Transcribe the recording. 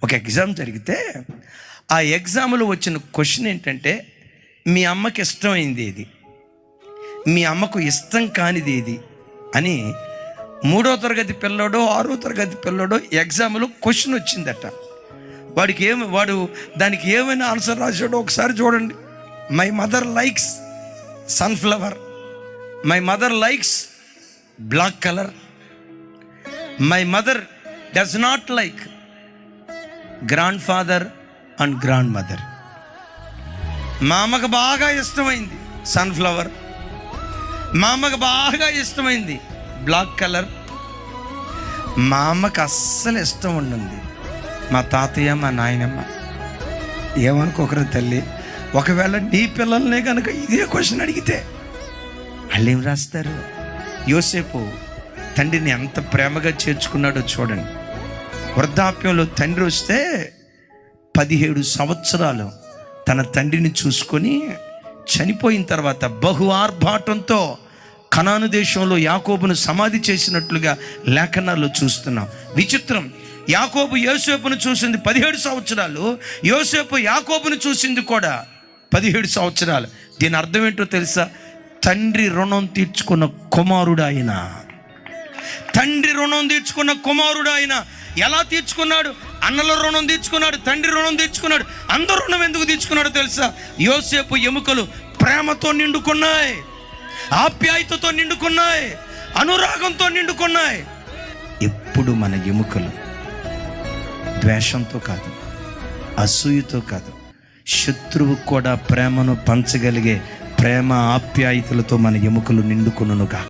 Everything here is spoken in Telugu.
ఒక ఎగ్జామ్ జరిగితే ఆ ఎగ్జామ్లో వచ్చిన క్వశ్చన్ ఏంటంటే, మీ అమ్మకి ఇష్టమైంది ఏది, మీ అమ్మకు ఇష్టం కానిది ఏది అని 3వ తరగతి పిల్లోడో 6వ తరగతి పిల్లోడో ఎగ్జామ్లో క్వశ్చన్ వచ్చిందట. వాడు దానికి ఏమైనా ఆన్సర్ రాశాడో ఒకసారి చూడండి. My mother likes sunflower, my mother likes black colour, my mother does not like grand father and grand mother. మా అమ్మకు బాగా ఇష్టమైంది సన్ఫ్లవర్, మా అమ్మకు బాగా ఇష్టమైంది బ్లాక్ కలర్, మా అమ్మకు అస్సలు ఇష్టం ఉండింది మా తాతయ్య మా నాయనమ్మ. ఏమనుకోకరు తల్లి, ఒకవేళ నీ పిల్లల్నే కనుక ఇదే క్వశ్చన్ అడిగితే వాళ్ళు ఏం రాస్తారు? యోసేపు తండ్రిని ఎంత ప్రేమగా చేర్చుకున్నాడో చూడండి. వృద్ధాప్యంలో తండ్రి వస్తే 17 సంవత్సరాలు తన తండ్రిని చూసుకొని చనిపోయిన తర్వాత బహు ఆర్భాటంతో కనాను దేశంలో యాకోబును సమాధి చేసినట్లుగా లేఖనాల్లో చూస్తున్నాం. విచిత్రం, యాకోబు యోసేపును చూసింది 17 సంవత్సరాలు, యోసేపు యాకోబును చూసింది కూడా 17 సంవత్సరాలు. దీని అర్థం ఏంటో తెలుసా? తండ్రి రుణం తీర్చుకున్న కుమారుడు ఆయన. తండ్రి రుణం తీర్చుకున్న కుమారుడు ఆయన. ఎలా తీర్చుకున్నాడు? అన్నల రుణం తీర్చుకున్నాడు, తండ్రి రుణం తీర్చుకున్నాడు. అందరూ రుణం ఎందుకు తీర్చుకున్నాడో తెలుసా? యోసేపు ఎముకలు ప్రేమతో నిండుకున్నాయి, ఆప్యాయతతో నిండుకున్నాయి, అనురాగంతో నిండుకున్నాయి. ఎప్పుడు మన ఎముకలు ద్వేషంతో కాదు, అసూయతో కాదు, శత్రువు కూడా ప్రేమను పంచగలిగే ప్రేమ ఆప్యాయతలతో మన ఎముకలు నిండుకునుగా.